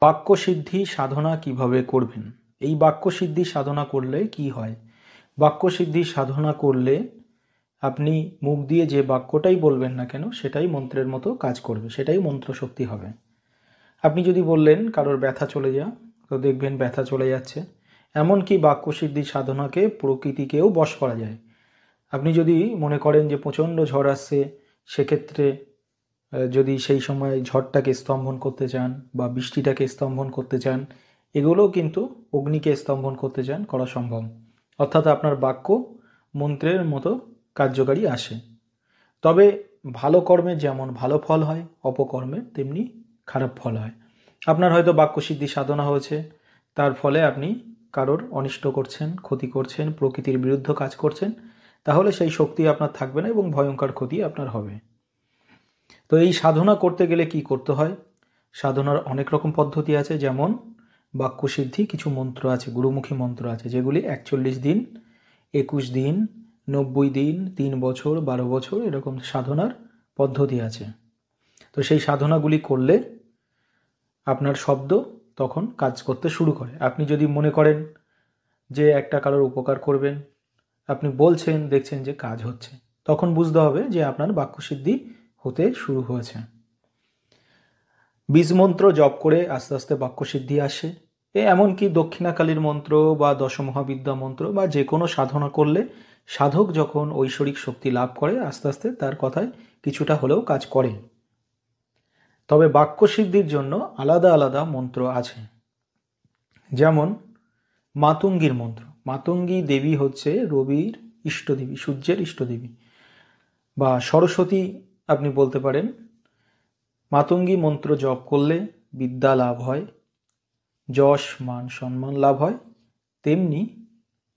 বাক্যসিদ্ধি সাধনা কিভাবে করবেন? এই বাক্যসিদ্ধি সাধনা করলে কি হয়? বাক্যসিদ্ধি সাধনা করলে আপনি মুখ দিয়ে যে বাক্যটাই বলবেন না কেন সেটাই মন্ত্রের মতো কাজ করবে, সেটাই মন্ত্রশক্তি হবে। আপনি যদি বললেন কারোর ব্যথা চলে যা, তো দেখবেন ব্যথা চলে যাচ্ছে। এমনকি বাক্যসিদ্ধি সাধনাকে প্রকৃতিকেও বশ করা যায়। আপনি যদি মনে করেন যে প্রচণ্ড ঝড় আসছে, সেক্ষেত্রে যদি সেই সময় ঝড়টাকে স্তম্ভন করতে চান বা বৃষ্টিটাকে স্তম্ভন করতে চান, এগুলোও কিন্তু অগ্নিকে স্তম্ভন করতে চান, করা সম্ভব। অর্থাৎ আপনার বাক্য মন্ত্রের মতো কার্যকারী আসে। তবে ভালো কর্মে যেমন ভালো ফল হয়, অপকর্মে তেমনি খারাপ ফল হয়। আপনার হয়তো বাক্যসিদ্ধি সাধনা হয়েছে, তার ফলে আপনি কারোর অনিষ্ট করছেন, ক্ষতি করছেন, প্রকৃতির বিরুদ্ধে কাজ করছেন, তাহলে সেই শক্তি আপনার থাকবে না এবং ভয়ঙ্কর ক্ষতি আপনার হবে। তো এই সাধনা করতে গেলে কি করতে হয়? সাধনার অনেক রকম পদ্ধতি আছে, যেমন বাক্যসিদ্ধি কিছু মন্ত্র আছে, গুরুমুখী মন্ত্র আছে, যেগুলি 41 দিন, 21 দিন, 90 দিন, 3 বছর, 12 বছর এরকম সাধনার পদ্ধতি আছে। তো সেই সাধনাগুলি করলে আপনার শব্দ তখন কাজ করতে শুরু করে। আপনি যদি মনে করেন যে একটা কারোর উপকার করবেন, আপনি বলছেন, দেখছেন যে কাজ হচ্ছে, তখন বুঝতে হবে যে আপনার বাক্যসিদ্ধি হতে শুরু হয়েছে। বীজমন্ত্র জপ করে আস্তে আস্তে বাক্যসিদ্ধি আসে। এমনকি দক্ষিণাকালীর মন্ত্র বা দশমহাবিদ্যা মন্ত্র বা যে কোনো সাধনা করলে সাধক যখন ঐশ্বরিক শক্তি লাভ করে, আস্তে আস্তে তার কথায় কিছুটা হলেও কাজ করে। তবে বাক্যসিদ্ধির জন্য আলাদা আলাদা মন্ত্র আছে, যেমন মাতঙ্গীর মন্ত্র। মাতঙ্গী দেবী হচ্ছে রবির ইষ্টদেবী, সূর্যের ইষ্টদেবী, বা সরস্বতী আপনি বলতে পারেন। মাতঙ্গী মন্ত্র জপ করলে বিদ্যা লাভ হয়, যশ মান সম্মান লাভ হয়, তেমনি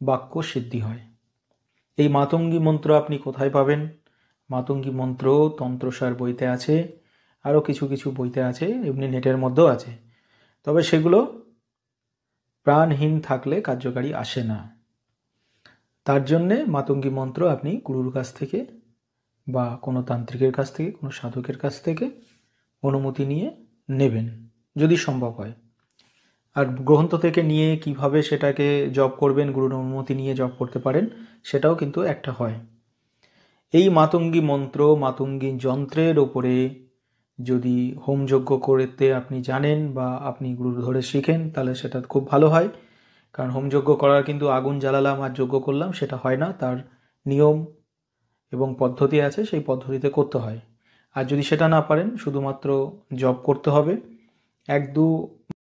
বাক্য সিদ্ধি হয়। এই মাতঙ্গী মন্ত্র আপনি কোথায় পাবেন? মাতঙ্গী মন্ত্র তন্ত্রসার বইতে আছে, আরও কিছু কিছু বইতে আছে, এমনি নেটের মধ্যেও আছে। তবে সেগুলো প্রাণহীন থাকলে কার্যকারী আসে না। তার জন্যে মাতঙ্গী মন্ত্র আপনি গুরুর কাছ থেকে বা কোনো তান্ত্রিকের কাছ থেকে, কোনো সাধকের কাছ থেকে অনুমতি নিয়ে নেবেন, যদি সম্ভব হয়। আর গ্রন্থ থেকে নিয়ে কিভাবে সেটাকে জপ করবেন, গুরুর অনুমতি নিয়ে জপ করতে পারেন, সেটাও কিন্তু একটা হয়। এই মাতঙ্গী মন্ত্র, মাতঙ্গী যন্ত্রের ওপরে যদি হোমযজ্ঞ করতে আপনি জানেন বা আপনি গুরুর ধরে শিখেন, তাহলে সেটা খুব ভালো হয়। কারণ হোমযজ্ঞ করার কিন্তু আগুন জ্বালালাম আর যজ্ঞ করলাম সেটা হয় না, তার নিয়ম এবং পদ্ধতি আছে, সেই পদ্ধতিতে করতে হয়। আর যদি সেটা না পারেন, শুধুমাত্র জপ করতে হবে। 1-2